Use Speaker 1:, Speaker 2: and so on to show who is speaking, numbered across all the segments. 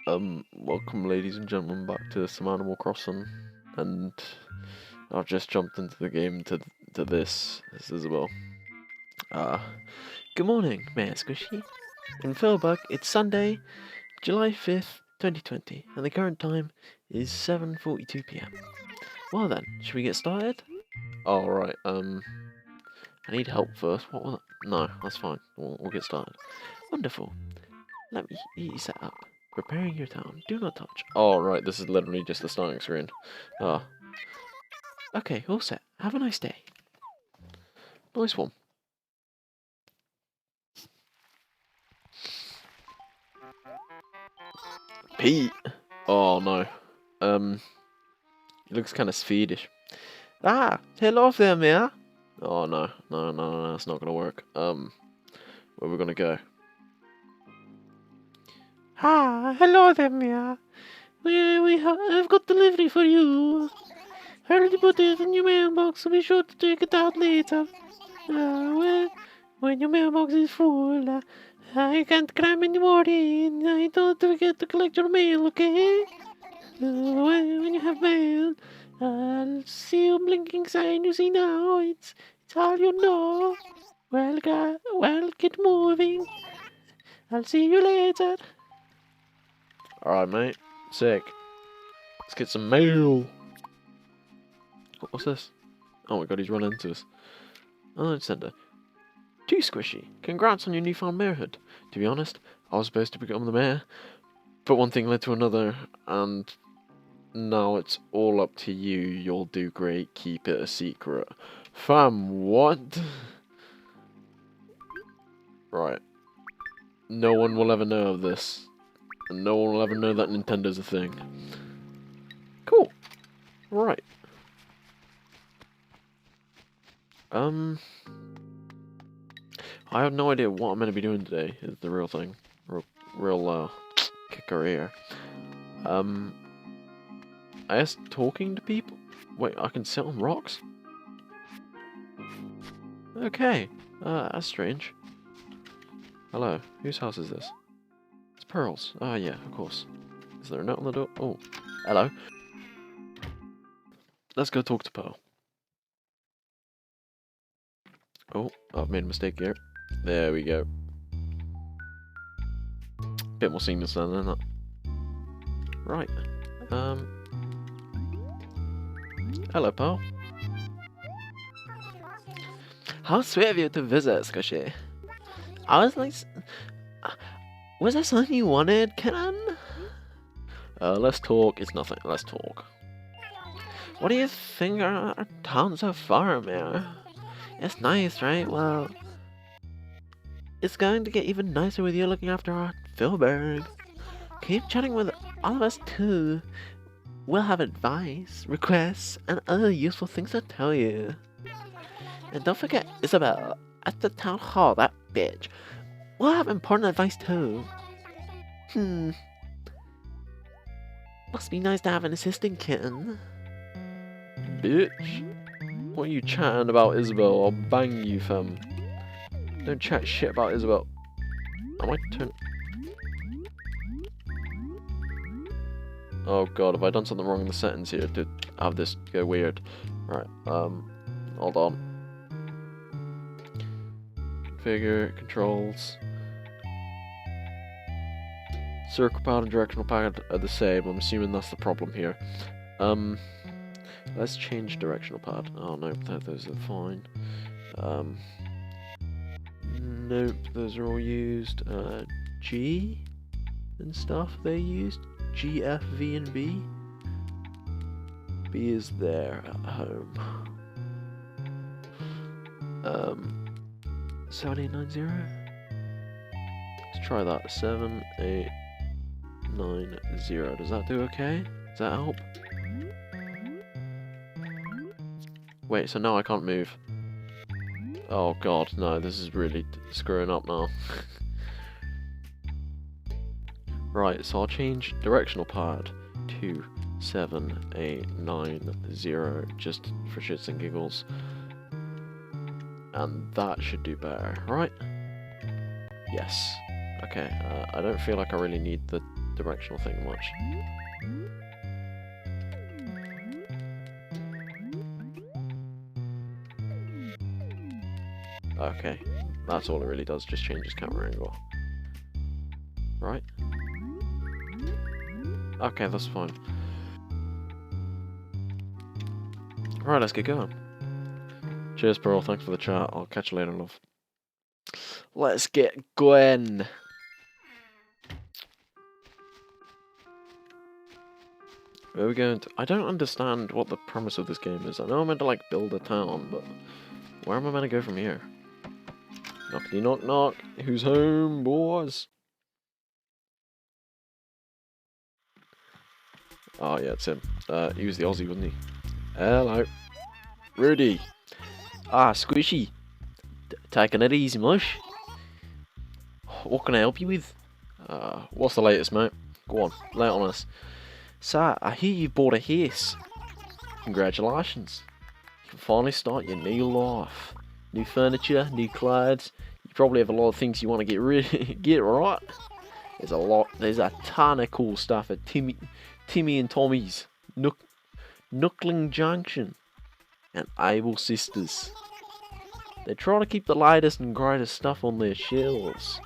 Speaker 1: Welcome ladies and gentlemen back to some Animal Crossing, and I've just jumped into the game to this Isabel. Uh, Good morning, Mayor Squishy. In Philbug, it's Sunday, July 5th, 2020, and the current time is 7:42 p.m. Well then, should we get started? Alright, I need help first. What was that? No, that's fine. We'll get started. Wonderful. Let me get you set up. Preparing your town. Do not touch. Oh, right, this is literally just the starting screen. Ah. Okay, all set. Have a nice day. Nice one. Pete! Oh, no. He looks kind of Swedish. Ah, hello there, Mia. Oh, no, that's not gonna work. Where are we gonna go? Ah, hello there, Mia. I've got delivery for you. Hurry to put it in your mailbox, so be sure to take it out later. When your mailbox is full, I can't cram any more in. I don't forget to collect your mail, okay? When you have mail, I'll see you blinking sign you see now. It's all you know. Well, get moving. I'll see you later. Alright, mate. Sick. Let's get some mail. What's this? Oh my god, he's run into us. Oh, sender. Too squishy. Congrats on your newfound mayorhood. To be honest, I was supposed to become the mayor, but one thing led to another, and now it's all up to you. You'll do great. Keep it a secret. Fam, what? Right. No one will ever know of this. And no one will ever know that Nintendo's a thing. Cool. Right. I have no idea what I'm going to be doing today, is the real thing. Real kicker here. I guess talking to people? Wait, I can sit on rocks? Okay, that's strange. Hello, whose house is this? It's Pearl's. Ah, yeah, of course. Is there a note on the door? Oh, hello. Let's go talk to Pearl. Oh, I've made a mistake here. There we go. Bit more seamless then, isn't it? Right. Hello, Pearl. How sweet of you to visit, Squishy. I was like... Was that something you wanted, Ken? Let's talk. It's nothing. Let's talk. What do you think our town so far, Mayor? It's nice, right? Well, it's going to get even nicer with you looking after our Philberg. Keep chatting with all of us too. We'll have advice, requests, and other useful things to tell you. And don't forget Isabel at the town hall, that bitch. We'll have important advice too. Must be nice to have an assistant kitten. Bitch. What are you chatting about, Isabel? I'll bang you, fam. Don't chat shit about Isabel. I might turn... Oh god, have I done something wrong in the settings here to have this go weird? Right, hold on. Configure, controls. Circle pad and directional pad are the same. I'm assuming that's the problem here. Let's change directional pad. Oh no, those are fine. Nope, those are all used. G and stuff they used. G, F, V, and B. B is there at home. 7890. Let's try that. 7890. Does that do okay? Does that help? Wait, so now I can't move. Oh god, no, this is really screwing up now. Right, so I'll change directional pad to 7890 just for shits and giggles. And that should do better, right? Yes. Okay, I don't feel like I really need the directional thing much. Okay, that's all it really does, just changes camera angle. Right? Okay, that's fine. Right, let's get going. Cheers, Pearl, thanks for the chat. I'll catch you later, love. Let's get going. Where are we going to? I don't understand what the premise of this game is. I know I'm meant to, like, build a town, but where am I meant to go from here? Knockety knock knock. Who's home, boys? Oh, yeah, it's him. He was the Aussie, wasn't he? Hello. Rudy. Ah, Squishy. Taking it easy, mush. What can I help you with? What's the latest, mate? Go on, lay it on us. So, I hear you bought a horse. Congratulations. You can finally start your new life. New furniture, new clothes. You probably have a lot of things you want to get right. There's a ton of cool stuff at Timmy and Tommy's, Knuckling Junction, and Able Sisters. They try to keep the latest and greatest stuff on their shelves.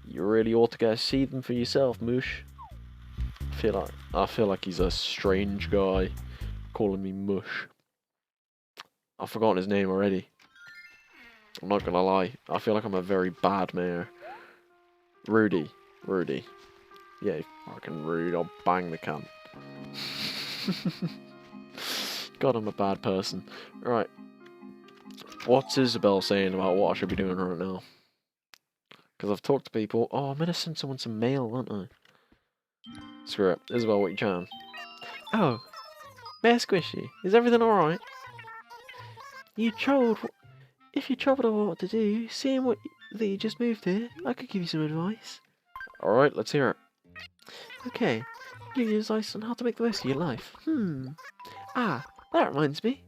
Speaker 1: You really ought to go see them for yourself, Mush. I feel like he's a strange guy calling me Mush. I've forgotten his name already. I'm not gonna lie. I feel like I'm a very bad mayor. Rudy. Yeah, fucking rude. I'll bang the cunt. God, I'm a bad person. Right. What's Isabel saying about what I should be doing right now? Because I've talked to people. Oh, I'm gonna send someone some mail, aren't I? Screw it. Isabel, what you chatting? Oh, Mayor Squishy, is everything alright? If you troubled over what to do, seeing that you just moved here, I could give you some advice. Alright, let's hear it. Okay, give you advice on how to make the most of your life. Ah, that reminds me.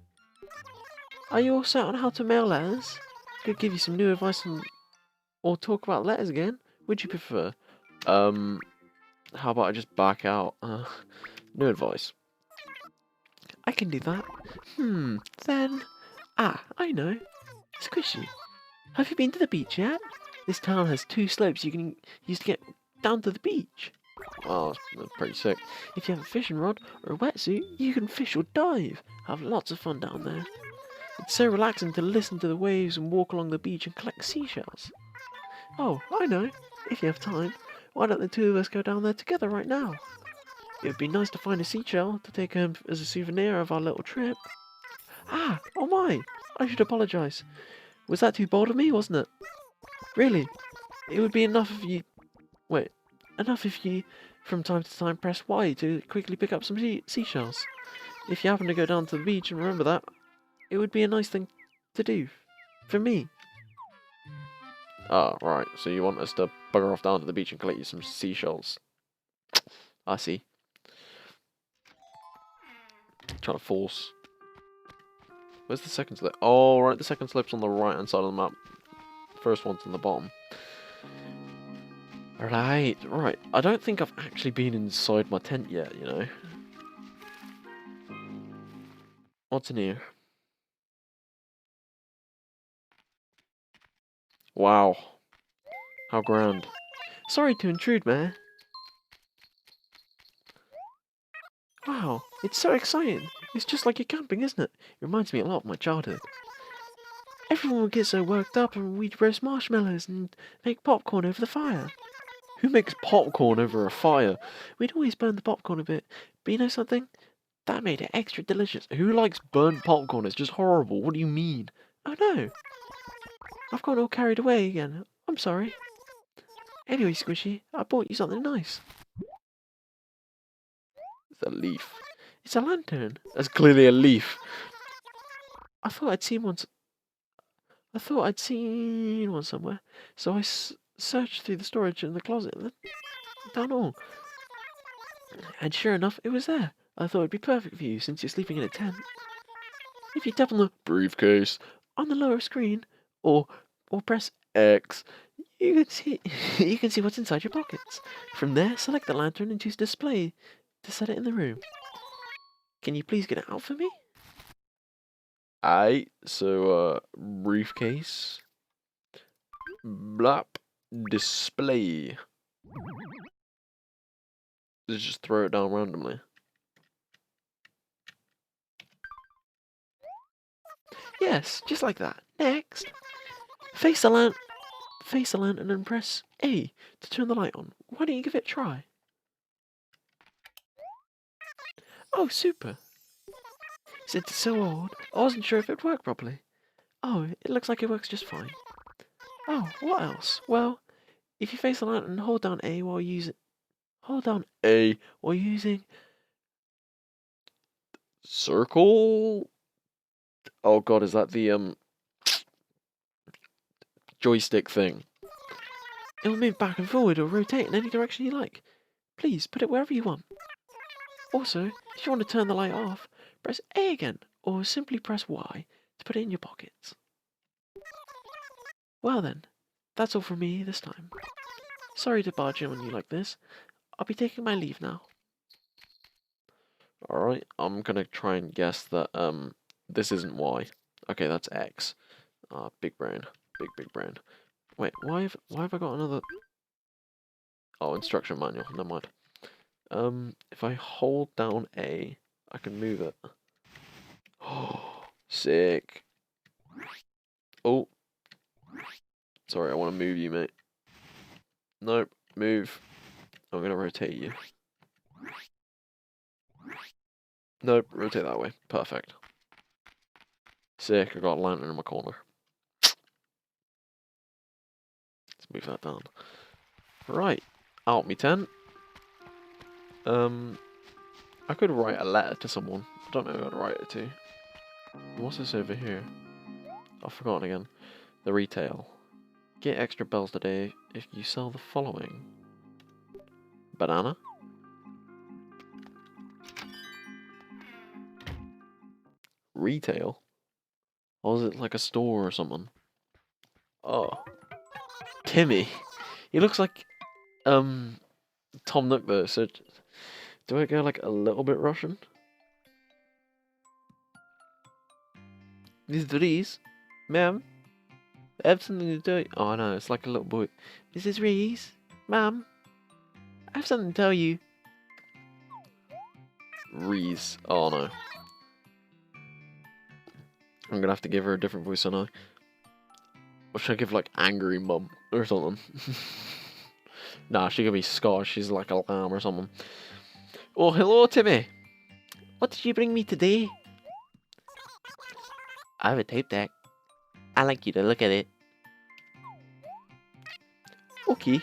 Speaker 1: Are you all set on how to mail letters? Could give you some new advice on, or talk about letters again. Would you prefer? How about I just back out? New advice. I can do that. Then... I know. Squishy, have you been to the beach yet? This town has 2 slopes you can use to get down to the beach. Oh, that's pretty sick. If you have a fishing rod or a wetsuit, you can fish or dive. Have lots of fun down there. It's so relaxing to listen to the waves and walk along the beach and collect seashells. Oh, I know. If you have time, why don't the 2 of us go down there together right now? It would be nice to find a seashell to take home as a souvenir of our little trip. Oh my! I should apologise. Was that too bold of me, wasn't it? Really? It would be enough if you... Wait. Enough if you, from time to time, press Y to quickly pick up some seashells. If you happen to go down to the beach and remember that, it would be a nice thing to do. For me. Oh, right. So you want us to bugger off down to the beach and collect you some seashells. I see. Trying to force... Where's the second slip? Oh, right, the second slip's on the right-hand side of the map. First one's on the bottom. Right. I don't think I've actually been inside my tent yet, you know. What's in here? Wow. How grand. Sorry to intrude, Mayor. Wow, it's so exciting. It's just like you're camping, isn't it? It reminds me a lot of my childhood. Everyone would get so worked up and we'd roast marshmallows and make popcorn over the fire. Who makes popcorn over a fire? We'd always burn the popcorn a bit. But you know something? That made it extra delicious. Who likes burnt popcorn? It's just horrible. What do you mean? Oh no. I've got all carried away again. I'm sorry. Anyway, Squishy, I bought you something nice. It's a leaf. It's a lantern. That's clearly a leaf. I thought I'd seen one somewhere. So I searched through the storage in the closet and down all. And sure enough, it was there. I thought it'd be perfect for you since you're sleeping in a tent. If you tap on the briefcase on the lower screen, or press X, You can see you can see what's inside your pockets. From there, select the lantern and choose display to set it in the room. Can you please get it out for me? Aye, so briefcase. Blap. Display. Just throw it down randomly. Yes, just like that. Next. Face the lantern and press A to turn the light on. Why don't you give it a try? Oh, super. Since it's so old, I wasn't sure if it worked properly. Oh, it looks like it works just fine. Oh, what else? Well, if you face the lantern, hold down A while using... Hold down A while using... Circle? Oh god, is that the, joystick thing? It will move back and forward or rotate in any direction you like. Please, put it wherever you want. Also, if you want to turn the light off, press A again, or simply press Y to put it in your pockets. Well then, that's all from me this time. Sorry to barge in on you like this. I'll be taking my leave now. Alright, I'm gonna try and guess that, this isn't Y. Okay, that's X. Big brain. Big brain. Wait, why have I got another... Oh, instruction manual, never mind. If I hold down A, I can move it. Oh, sick. Oh. Sorry, I want to move you, mate. Nope, move. I'm gonna rotate you. Nope, rotate that way. Perfect. Sick, I got a lantern in my corner. Let's move that down. Right, out me tent. I could write a letter to someone. I don't know who I'd write it to. What's this over here? I've forgotten again. The retail. Get extra bells today if you sell the following. Banana. Retail? Or is it like a store or something? Oh. Timmy. He looks like, Tom Nook though, so... Do I go like a little bit Russian? Mrs. Reese? Ma'am? I have something to tell you. Oh no, it's like a little boy. Mrs. Reese? Ma'am? I have something to tell you. Reese. Oh no. I'm gonna have to give her a different voice, aren't I? Or should I give like angry mum or something? Nah, she could be Scottish. She's like a lamb or something. Oh, hello, Timmy. What did you bring me today? I have a tape deck. I'd like you to look at it. Okay.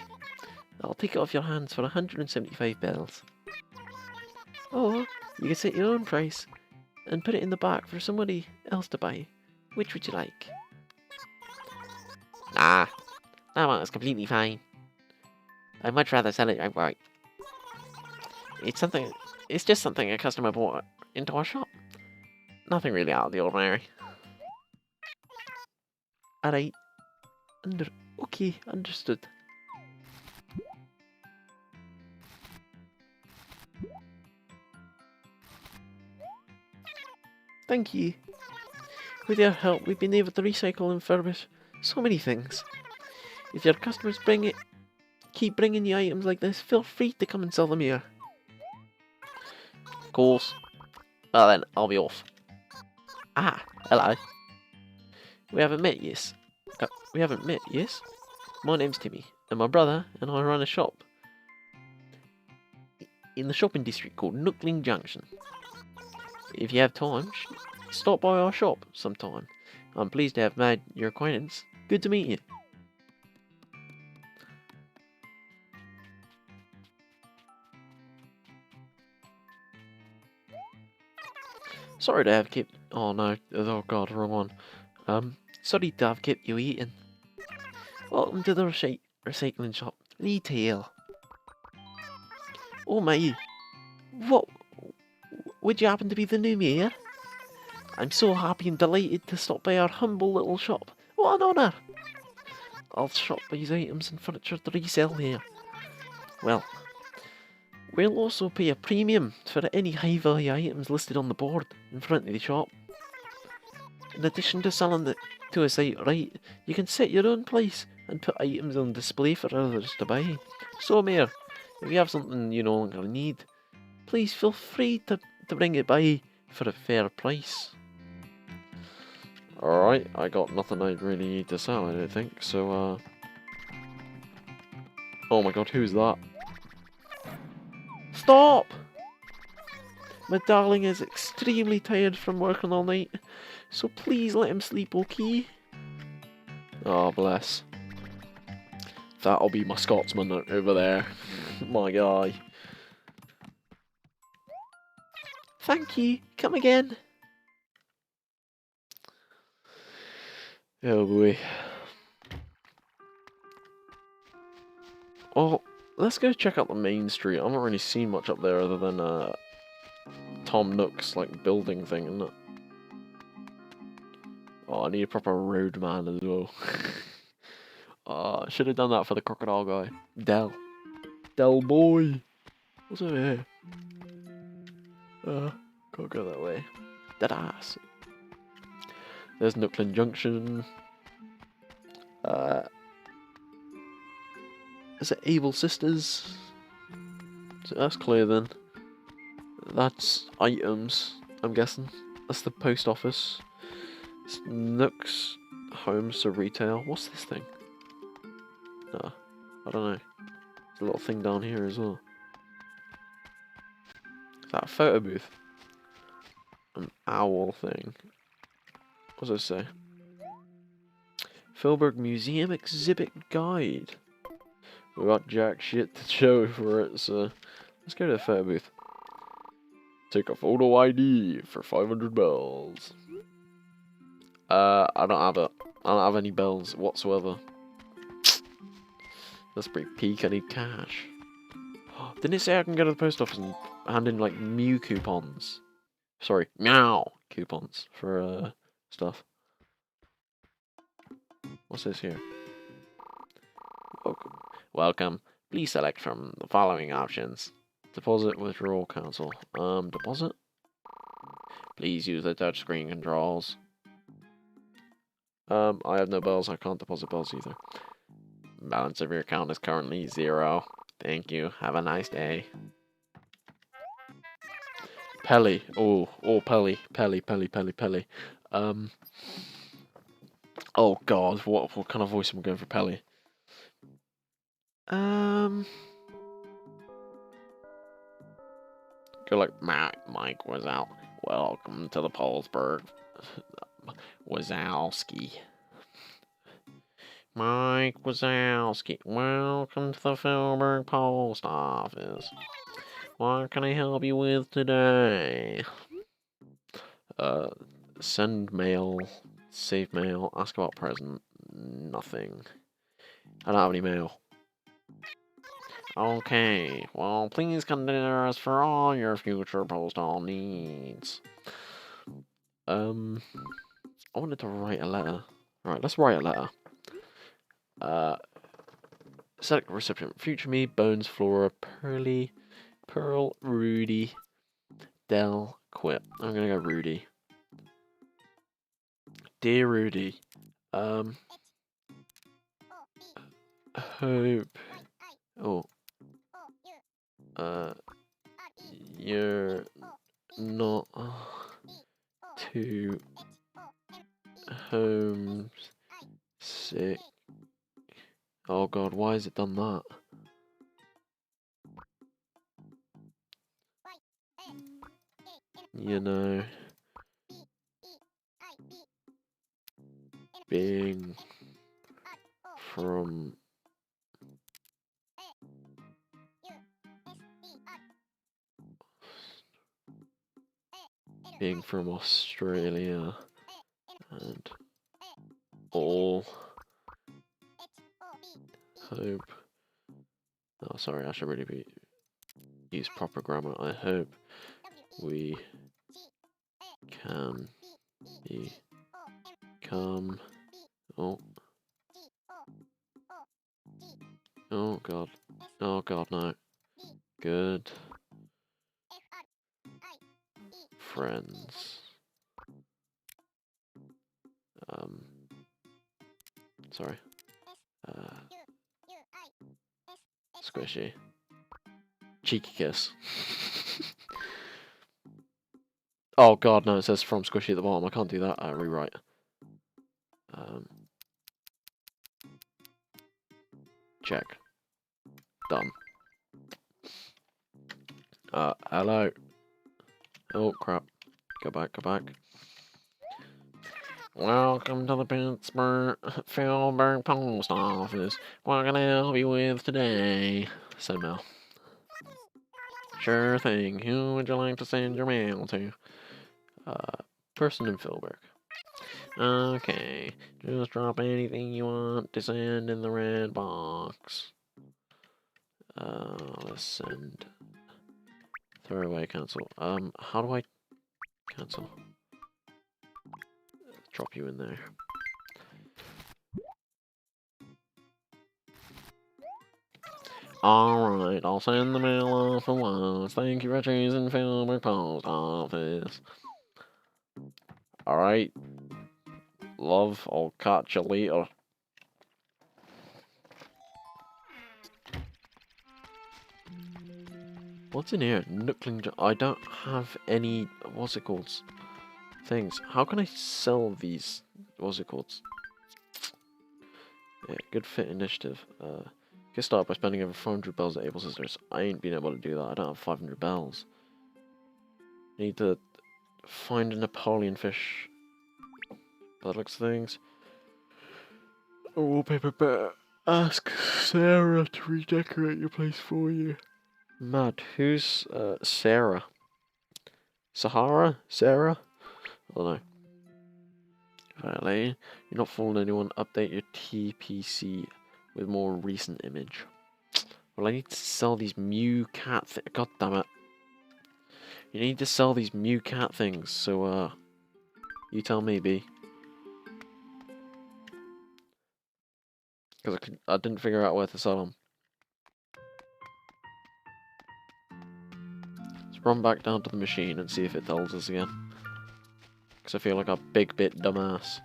Speaker 1: I'll take it off your hands for 175 bells. Or you can set your own price and put it in the back for somebody else to buy. Which would you like? Nah, that one is completely fine. I'd much rather sell it outright. It's just something a customer bought into our shop. Nothing really out of the ordinary. Alright. Okay, understood. Thank you. With your help, we've been able to recycle and refurbish so many things. If your customers keep bringing you items like this, feel free to come and sell them here. Of course. Well then, I'll be off. Ah, hello. We haven't met, yes? My name's Timmy, and my brother and I run a shop in the shopping district called Nookling Junction. If you have time, stop by our shop sometime. I'm pleased to have made your acquaintance. Good to meet you. Sorry to have kept... Oh no, oh god, wrong one. Sorry to have kept you eating. Welcome to the recycling shop. Retail. Oh my... What... Would you happen to be the new mayor? I'm so happy and delighted to stop by our humble little shop. What an honour! I'll shop these items and furniture to resell here. Well, we'll also pay a premium for any high-value items listed on the board in front of the shop. In addition to selling it to us outright, you can set your own price and put items on display for others to buy. So, Mayor, if you have something you no longer need, please feel free to bring it by for a fair price. Alright, I got nothing I really need to sell, I don't think, so, oh my god, who's that? Stop! My darling is extremely tired from working all night, so please let him sleep, okay? Oh, bless. That'll be my Scotsman over there. My guy. Thank you. Come again. Oh boy. Oh, let's go check out the main street. I haven't really seen much up there other than Tom Nook's like building thing, isn't it? Oh, I need a proper roadman as well. Should have done that for the crocodile guy. Del boy. What's over here? Can't go that way. Dead ass. There's Nookland Junction. Is it Able Sisters? So that's clear then. That's items, I'm guessing. That's the post office. It's Nook's Homes to Retail. What's this thing? I don't know. There's a little thing down here as well. Is that a photo booth? An owl thing. What does it say? Philburg Museum Exhibit Guide. We got jack shit to show for it, so let's go to the photo booth. Take a photo ID for 500 bells. I don't have it. I don't have any bells whatsoever. That's pretty peak. I need cash. Didn't it say I can go to the post office and hand in like Mew coupons? Sorry, meow coupons for stuff. What's this here? Welcome. Please select from the following options. Deposit, withdrawal, cancel. Deposit? Please use the touchscreen controls. I have no bells. I can't deposit bells either. Balance of your account is currently 0. Thank you. Have a nice day. Pelly. Oh, Pelly. Pelly. Oh god, what kind of voice am I going for Pelly? Go like Mike was out. Welcome to the Polsburg Wazowski. Mike Wazowski. Welcome to the Philburg Post Office. What can I help you with today? Send mail, save mail, ask about present. Nothing. I don't have any mail. Okay, well, please consider us for all your future postal needs. I wanted to write a letter. Alright, let's write a letter. Select recipient. Future me, Bones, Flora, Pearl, Rudy, Del, Quip. I'm gonna go Rudy. Dear Rudy, hope, you're not too homesick. Oh god, why has it done that? You know, being from Australia and all hope. Oh, sorry, I should really use proper grammar. I hope we can become Oh god. Oh god, no. Good. Friends. Sorry. Squishy. Cheeky kiss. Oh god, no, it says from Squishy at the bottom. I can't do that. Rewrite. Check. Done. Hello. Oh crap. Go back, go back. Welcome to the Pittsburgh Philburg Post Office. What can I help you with today? Send mail. Sure thing. Who would you like to send your mail to? Person in Philburg. Okay. Just drop anything you want to send in the red box. Let's send. Throw away, cancel. How do I cancel? Drop you in there. Alright, I'll send the mail off at once. Thank you for choosing Philburg Post Office. Alright. Love, I'll catch you later. What's in here? Knuckling. I don't have any. What's it called? Things. How can I sell these? What's it called? Yeah, good fit initiative. Get started by spending over 400 bells at Able Sisters. I ain't been able to do that. I don't have 500 bells. Need to find a Napoleon fish. By the looks of things. A wallpaper better. Ask Sarah to redecorate your place for you. Mad. Who's Sarah? Sahara? Sarah? I don't know. Finally, you're not fooling anyone. Update your TPC with more recent image. Well, I need to sell these Mew cat God damn it. You need to sell these Mew cat things, so, you tell me, B. Because I didn't figure out where to sell them. Let's run back down to the machine and see if it tells us again. Because I feel like a big bit dumbass.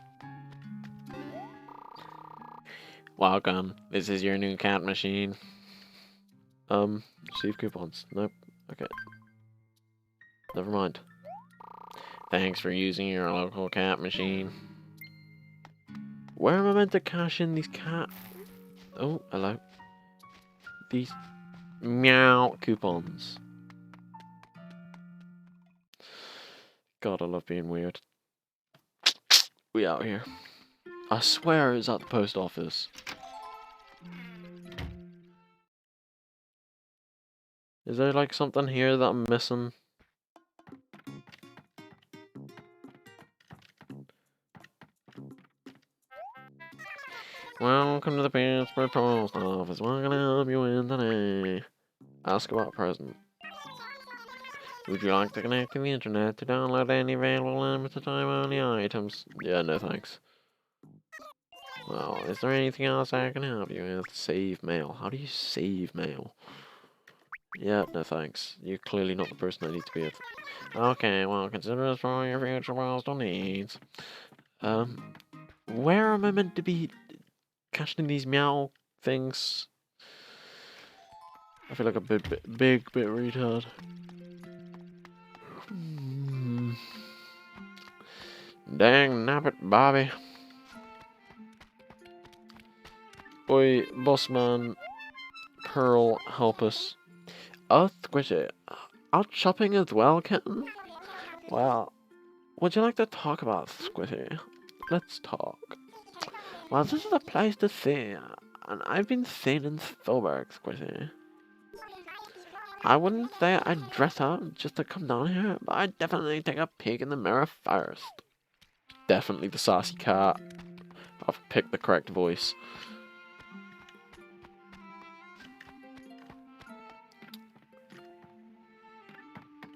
Speaker 1: Welcome, this is your new cat machine. Receive coupons. Nope. Okay. Never mind. Thanks for using your local cat machine. Where am I meant to cash in these cat... Oh, hello. These... Meow coupons. God, I love being weird. We out here. I swear it's at the post office. Is there like something here that I'm missing? Welcome to the Pittsburgh Post Office. What can I help you with today? Ask about a present. Would you like to connect to the internet to download any available limited time only items? Yeah, no thanks. Well, is there anything else I can help you with? Save mail. How do you save mail? Yeah, no thanks. You're clearly not the person I need to be with. Okay, well, consider this for your future postal needs. Where am I meant to be cashing these meow things? I feel like a big bit retard. Dang nabbit, Bobby. Boy, bossman, Pearl, help us. Oh, Squishy, out shopping as well, kitten? Well, would you like to talk about Squishy? Let's talk. Well, this is a place to see, and I've been seen in Philburg, Squishy. I wouldn't say I'd dress up just to come down here, but I'd definitely take a peek in the mirror first. Definitely the sassy cat. I've picked the correct voice.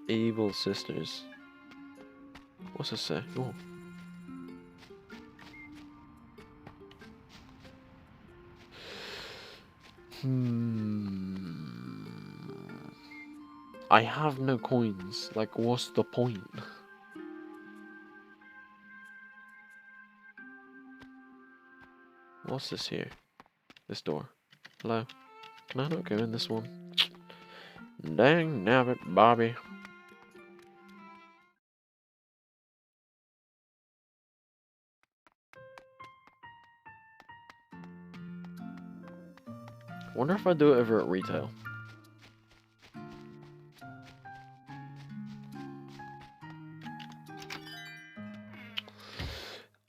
Speaker 1: Evil sisters. What's this say? Oh. I have no coins. Like, what's the point? What's this here? This door. Hello? Can I not go in this one? Dang nabbit, Bobby. Wonder if I do it over at retail.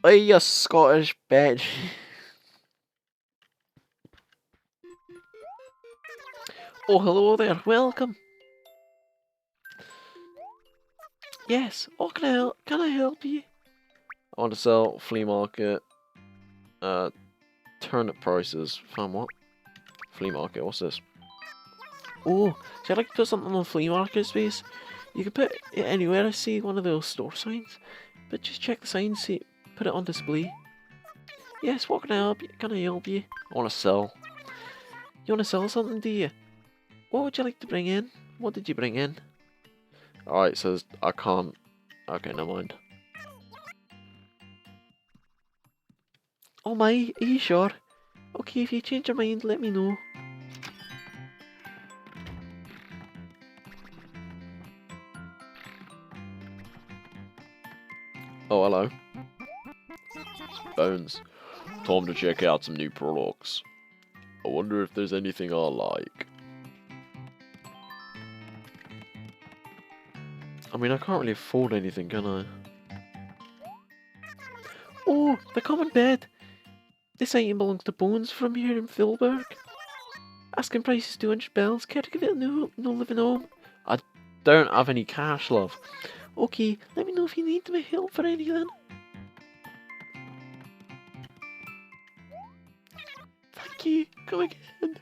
Speaker 1: Hey, you Scottish bitch. Oh, hello there. Welcome. Yes. Oh, can I help you? I want to sell flea market. Turnip prices. Found what? Flea market. What's this? Oh, so I'd like to put something on flea market space. You can put it anywhere. I see one of those store signs, but just check the sign. See, put it on display. Yes. What can I help you? Can I help you? I want to sell. You want to sell something, do you? What would you like to bring in? What did you bring in? Alright, it says I can't. Okay, never mind. Oh my, are you sure? Okay, if you change your mind, let me know. Oh, hello. Bones. Time to check out some new products. I wonder if there's anything I like. I mean, I can't really afford anything, can I? Oh, the common bed. This item belongs to Bones from here in Philburg. Asking price is 200 bells. Care to give it a no living home? I don't have any cash, love. Okay, let me know if you need my help for anything. Thank you. Come again.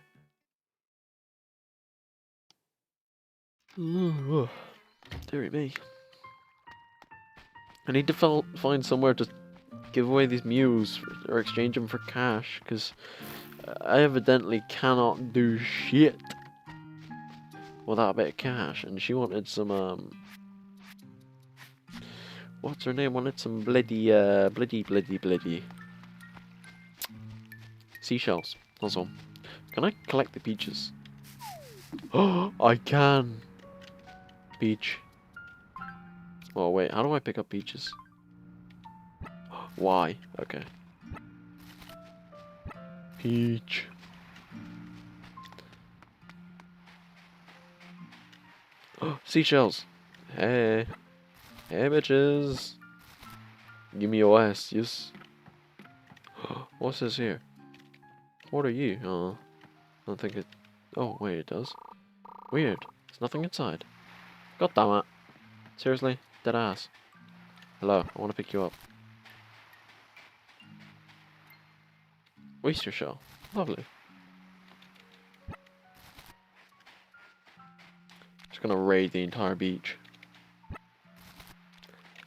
Speaker 1: Dear me. I need to find somewhere to give away these mules or exchange them for cash, because I evidently cannot do shit without a bit of cash. And she wanted some, what's her name? Wanted some bloody seashells. That's all. Can I collect the peaches? Oh, I can. Peach. Oh wait, how do I pick up peaches? Why? Okay. Peach. Seashells. Hey. Hey, bitches. Give me OS, yes. What's this here? What are you? Oh, I don't think it... Oh, wait, it does. Weird. There's nothing inside. God damn it. Seriously? Dead ass. Hello, I want to pick you up. Oyster shell. Lovely. Just gonna raid the entire beach.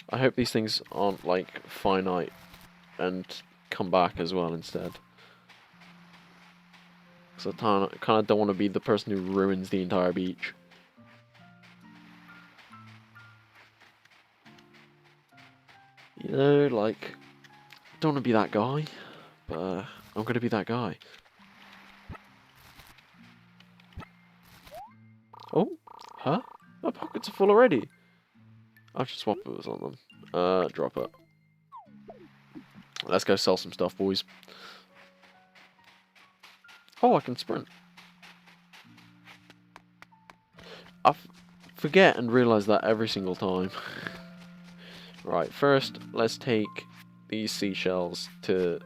Speaker 1: I hope these things aren't, like, finite and come back as well instead. Because I kind of don't want to be the person who ruins the entire beach. You know, like, I don't want to be that guy, but I'm going to be that guy. Oh, huh? My pockets are full already. I should swap those on them. Drop it. Let's go sell some stuff, boys. Oh, I can sprint. I forget and realise that every single time. Right, first, let's take these seashells to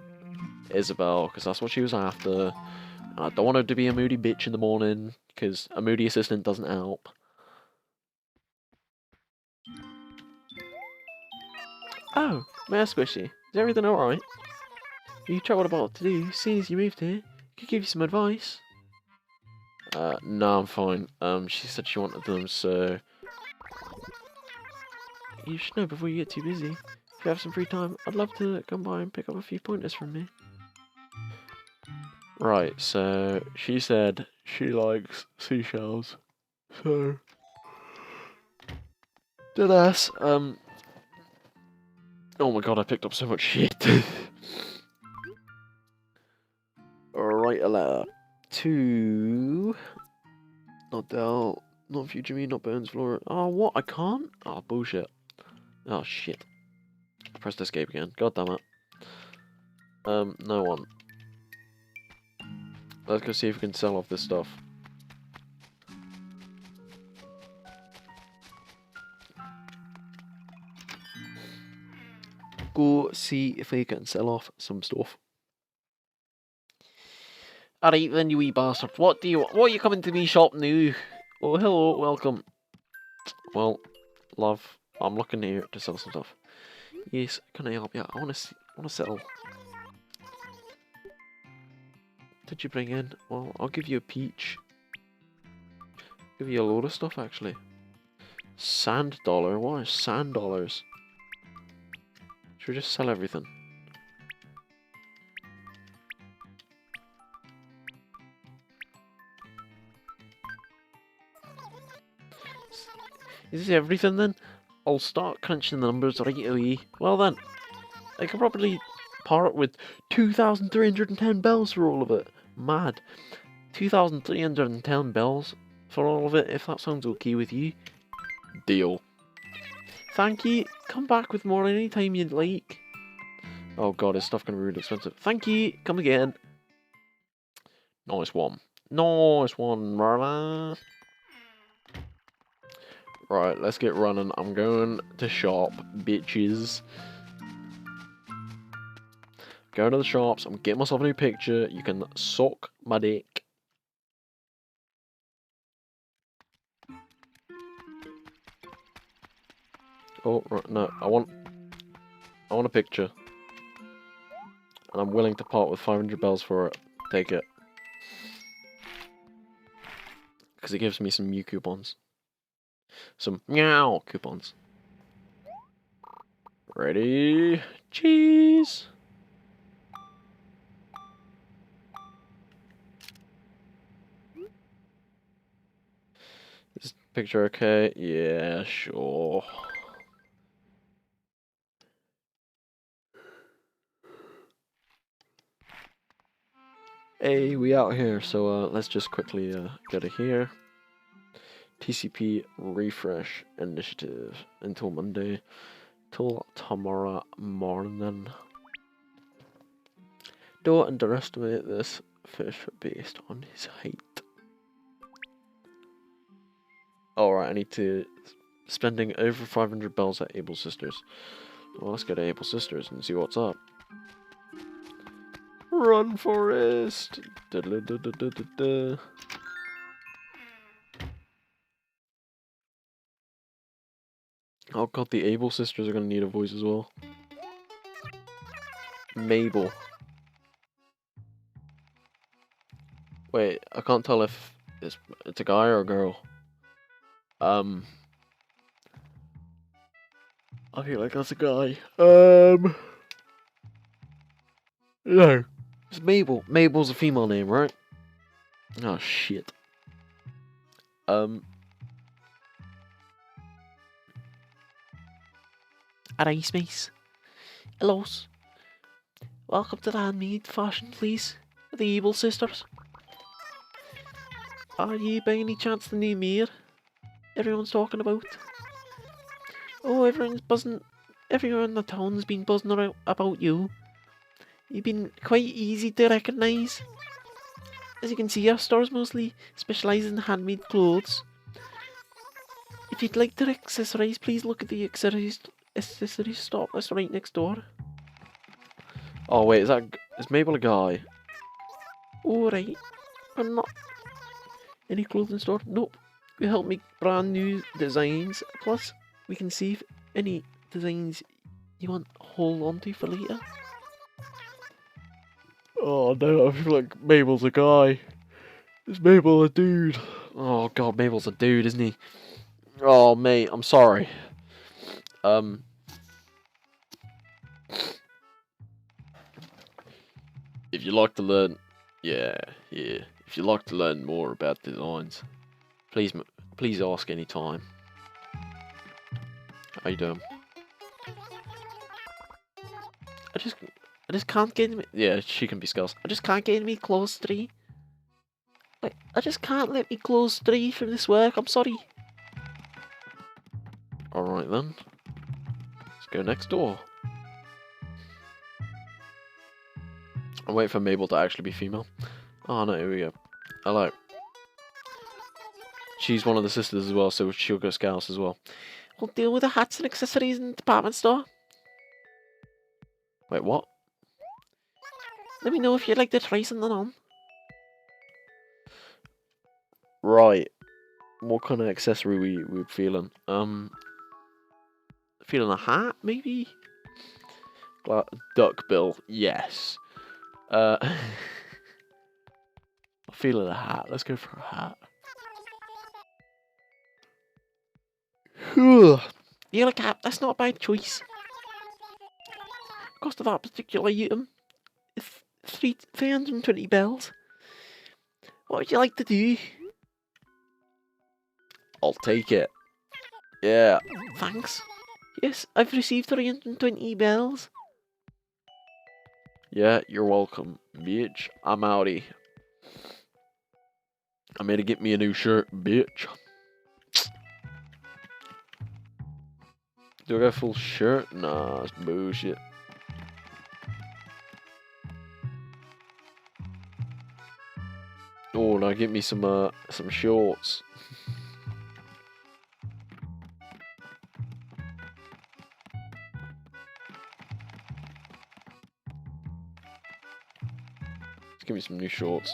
Speaker 1: Isabel, because that's what she was after. I don't want her to be a moody bitch in the morning, because a moody assistant doesn't help. Oh, Mayor Squishy, is everything alright? You tried what about to do, seeing as you moved here, could give you some advice. No, I'm fine. She said she wanted them, so... You should know before you get too busy. If you have some free time, I'd love to come by and pick up a few pointers from me. Right, so she said she likes seashells. So did us. Oh my god, I picked up so much shit. Write a letter to not Dell, not Future Me, not Burns Flora. Oh what? I can't? Oh bullshit. Oh shit. I pressed escape again. God damn it. No one. Let's go see if we can sell off this stuff. Go see if we can sell off some stuff. Alright then, you wee bastard. What are you coming to me shop now? Oh hello, welcome. Well, love, I'm looking here to sell some stuff. Yes, can I help you? I wanna sell. Did you bring in? Well, I'll give you a peach. Give you a load of stuff actually. Sand dollar? What is sand dollars? Should we just sell everything? Is this everything then? I'll start crunching the numbers right away. Well then, I could probably part with 2,310 bells for all of it. Mad. 2,310 bells for all of it, if that sounds okay with you. Deal. Thank you. Come back with more anytime you'd like. Oh god, is stuff gonna be really expensive? Thank you. Come again. Nice one. Nice one, Marla. Right, let's get running. I'm going to shop, bitches. Going to the shops. I'm getting myself a new picture. You can suck my dick. Oh, right, no. I want a picture. And I'm willing to part with 500 bells for it. Take it. Because it gives me some Mew coupons. Some meow coupons. Ready? Cheese! Is picture okay? Yeah, sure. Hey, we out here, so let's just quickly go to here. TCP refresh initiative until Monday, till tomorrow morning. Don't underestimate this fish based on his height. Alright, I need to spending over 500 bells at Able Sisters. Well, let's go to Able Sisters and see what's up. Run, Forest! Da -da -da -da -da -da -da. Oh god, the Able Sisters are gonna need a voice as well. Mabel. Wait, I can't tell if it's a guy or a girl. I feel like that's a guy. No. It's Mabel. Mabel's a female name, right? Oh shit. Alright, Space. Hello. Welcome to the handmade fashion, please. The Evil Sisters. Are you by any chance the new mayor everyone's talking about? Oh, everyone's buzzing. Everyone in the town's been buzzing around about you. You've been quite easy to recognise. As you can see, our stores mostly specialise in handmade clothes. If you'd like to accessorise, please look at the accessories stock list right next door. Oh wait, is Mabel a guy? Alright, I'm not. Any clothing store? Nope. We help make brand new designs. Plus, we can save any designs you want to hold on to for later. Oh no, I feel like Mabel's a guy. Is Mabel a dude? Oh god, Mabel's a dude, isn't he? Oh mate, I'm sorry. If you like to learn Yeah, yeah. If you'd like to learn more about designs, please, please ask any time. How you doing? I just, I just can't get me. Yeah, she can be skulls. I just can't get me close 3. Like, I just can't let me close 3 from this work. I'm sorry. All right then. Let's go next door. I'm waiting for Mabel to actually be female. Oh no, here we go. Hello. She's one of the sisters as well, so she'll go scouts as well. We'll deal with the hats and accessories in the department store. Wait, what? Let me know if you'd like to try something on. Right. What kind of accessory we feeling? Feeling a hat, maybe? Duck bill, yes. I'm feeling a hat. Let's go for a hat. Yellow cap, that's not a bad choice. Cost of that particular item is 320 bells. What would you like to do? I'll take it. Yeah. Thanks. Yes, I've received 320 bells. Yeah, you're welcome, bitch. I'm outie. I made to get me a new shirt, bitch. Do I got a full shirt? Nah, it's bullshit. Oh, now get me some shorts. Let's give me some new shorts.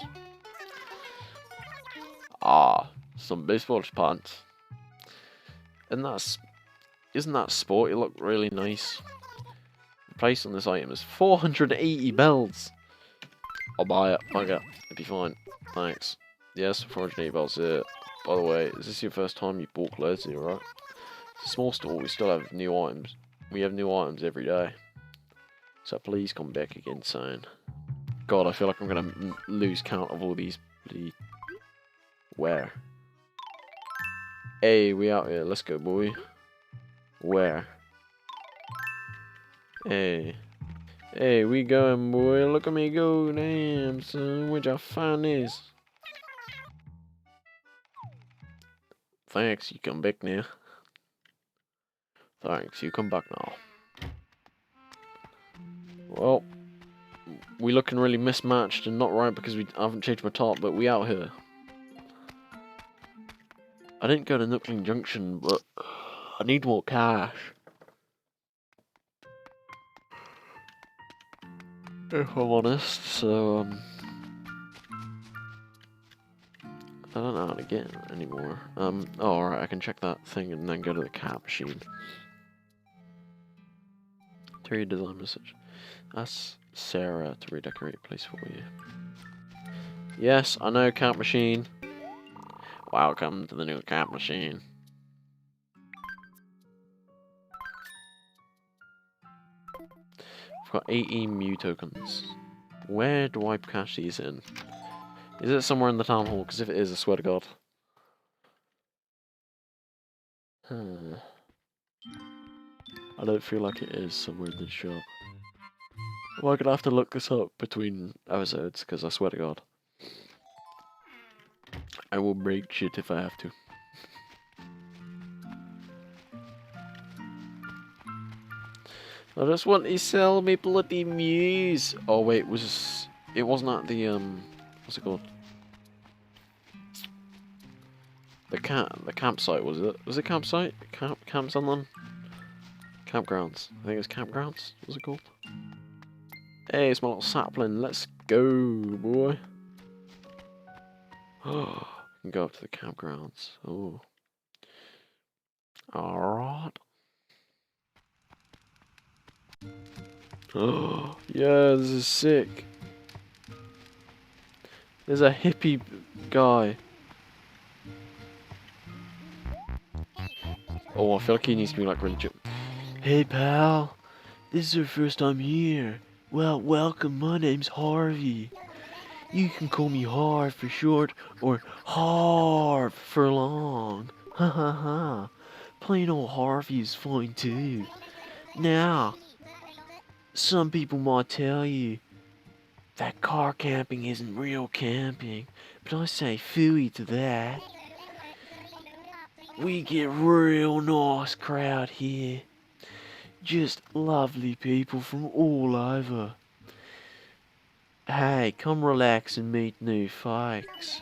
Speaker 1: Ah, some baseball pants. And isn't that sporty? Look really nice. The price on this item is 480 bells. I'll buy it. Okay, it'll be fine. Thanks. Yes, 480 bells here. By the way, is this your first time you bought clothes here, right? It's a small store, we still have new items. We have new items every day. So please come back again soon. God, I feel like I'm gonna lose count of all these bloody... Where? Hey, we out here. Let's go, boy. Where? Hey. Hey, we going, boy. Look at me go. Damn, son. Where'd y'all find this? Thanks, you come back now. Thanks, you come back now. Well, we looking really mismatched and not right because I haven't changed my top, but we out here. I didn't go to Nookling Junction, but I need more cash. If I'm honest, so I don't know how to get it anymore. Oh, alright, I can check that thing and then go to the cap machine. To your design message. Ask Sarah to redecorate a place for you. Yes, I know, cap machine. Welcome to the new cap machine. I've got 18 Mew tokens. Where do I cash these in? Is it somewhere in the town hall? Because if it is, I swear to God. I don't feel like it is somewhere in the shop. Well, I'm gonna have to look this up between episodes, because I swear to God. I will break shit if I have to. I just want to sell me bloody Mews. Oh wait, it wasn't at the what's it called? The campsite, was it? Was it campsite? Camp something? Campgrounds. I think it was campgrounds. What's it called? Hey, it's my little sapling. Let's go, boy. Oh, I can go up to the campgrounds. Oh. Alright. Oh, yeah, this is sick. There's a hippie guy. Oh, I feel like he needs to be like really chill. Hey, pal. This is your first time here. Well, welcome. My name's Harvey. You can call me Harv for short, or Harv for long. Ha ha ha. Plain old Harvey is fine too. Now, some people might tell you that car camping isn't real camping, but I say phooey to that. We get real nice crowd here. Just lovely people from all over. Hey, come relax and meet new folks.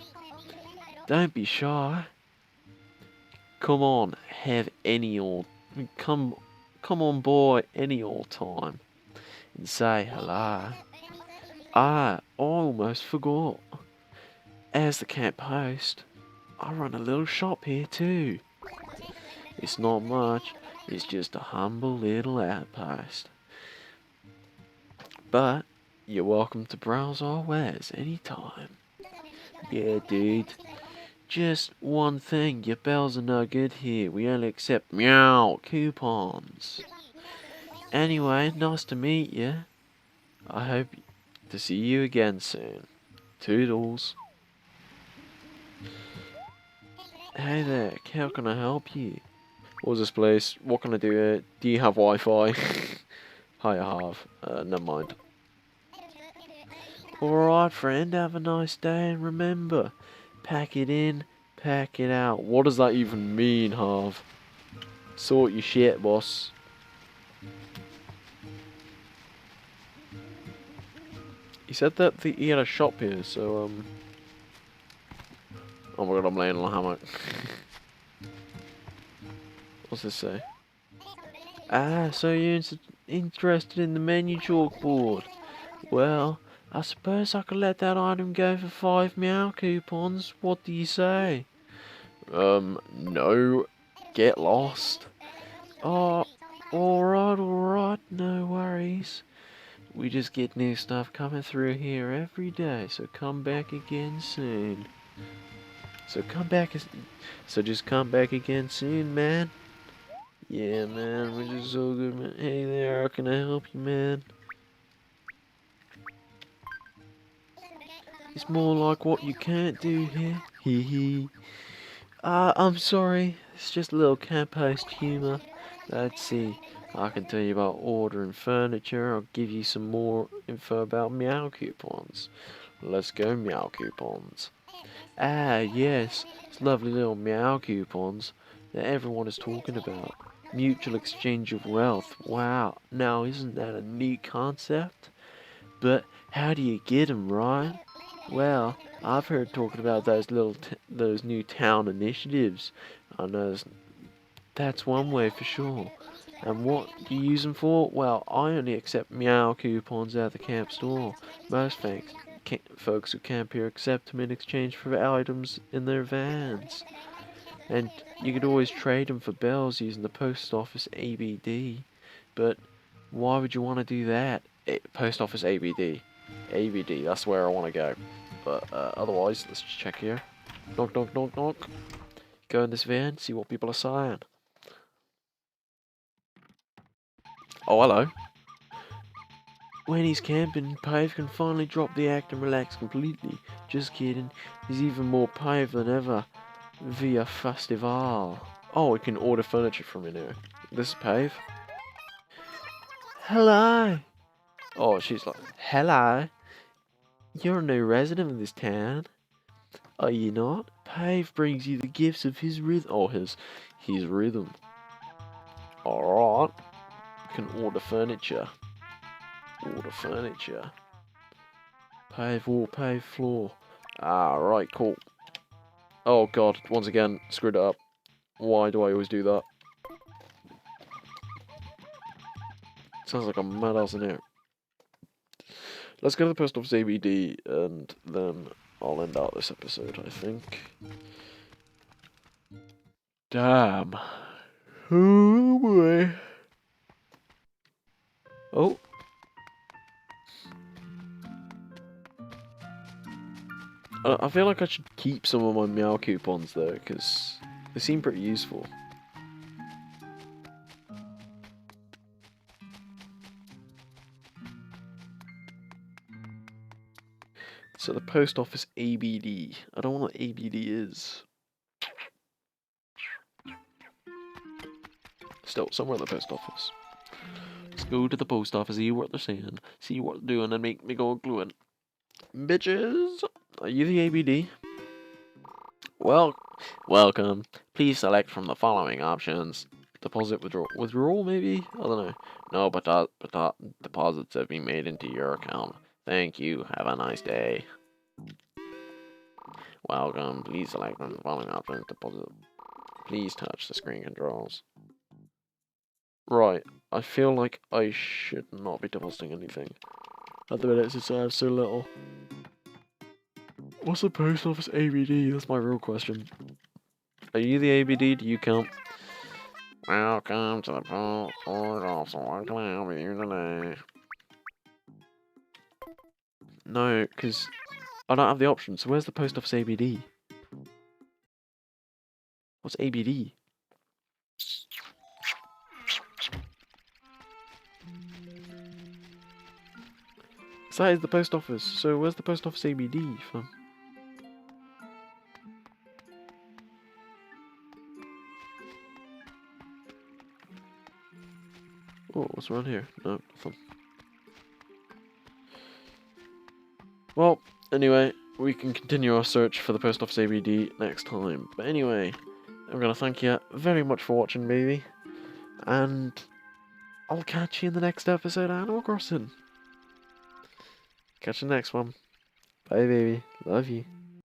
Speaker 1: Don't be shy. Come on, have any old come come on boy any old time and say hello. I almost forgot. As the camp host, I run a little shop here too. It's not much, it's just a humble little outpost. But you're welcome to browse our wares anytime. Yeah, dude. Just one thing, your bells are no good here. We only accept meow coupons. Anyway, nice to meet you. I hope to see you again soon. Toodles. Hey there, how can I help you? What's this place? What can I do? Do you have Wi-Fi? Hi, I have. Never mind. Alright, friend, have a nice day, and remember, pack it in, pack it out. What does that even mean, Harv? Sort your shit, boss. He said that he had a shop here, so, oh my god, I'm laying on a hammock. What's this say? Ah, so you're interested in the menu chalkboard. Well, I suppose I could let that item go for 5 meow coupons. What do you say? No. Get lost. Oh, alright, no worries. We just get new stuff coming through here every day, so come back again soon. So just come back again soon, man. Yeah, man, we're just so good, man. Hey there, how can I help you, man? It's more like what you can't do here. Hee hee. I'm sorry. It's just a little camp host humour. Let's see. I can tell you about ordering furniture. I'll give you some more info about meow coupons. Let's go, meow coupons. Ah, yes. It's lovely little meow coupons that everyone is talking about. Mutual exchange of wealth. Wow. Now, isn't that a neat concept? But how do you get 'em, right? Well, I've heard talking about those new town initiatives. I know that's one way for sure. And what do you use them for? Well, I only accept meow coupons at the camp store. Most folks who camp here accept them in exchange for items in their vans. And you could always trade them for bells using the post office ABD. But why would you want to do that? Post office ABD. ABD, that's where I want to go. But otherwise, let's just check here. Knock, knock, knock, knock. Go in this van, see what people are saying. Oh, hello. When he's camping, Pave can finally drop the act and relax completely. Just kidding, he's even more Pave than ever via Festival. Oh, we can order furniture from in here. This is Pave. Hello. Oh, she's like, hello. You're a new resident of this town. Are you not? Pave brings you the gifts of his rhythm. Oh, his rhythm. Alright. You can order furniture. Order furniture. Pave wall, pave floor. Right, cool. Oh god, once again, screwed it up. Why do I always do that? Sounds like a madhouse in here. Let's go to the post office ABD and then I'll end out this episode, I think. Damn. Oh boy. Oh. I feel like I should keep some of my meow coupons though, because they seem pretty useful. So the post office ABD. I don't know what ABD is. Still, somewhere in the post office. Let's go to the post office, see what they're saying, see what they're doing, and make me go gluing. Bitches, are you the ABD? Well, welcome. Please select from the following options. Deposit withdrawal maybe? I don't know. No, but deposits have been made into your account. Thank you. Have a nice day. Welcome. Please select from the following options. Deposit. Please touch the screen controls. Right. I feel like I should not be depositing anything. At the minute, since I have so little. What's the post office ABD? That's my real question. Are you the ABD? Do you count? Welcome to the post office. What can I help you today? No, because I don't have the option. So where's the post office ABD? What's ABD? So that is the post office. So where's the post office ABD from? Oh, what's around here? No, nothing. Well, anyway, we can continue our search for the post office ABD next time. But anyway, I'm gonna thank you very much for watching, baby. And I'll catch you in the next episode of Animal Crossing. Catch you next one. Bye, baby. Love you.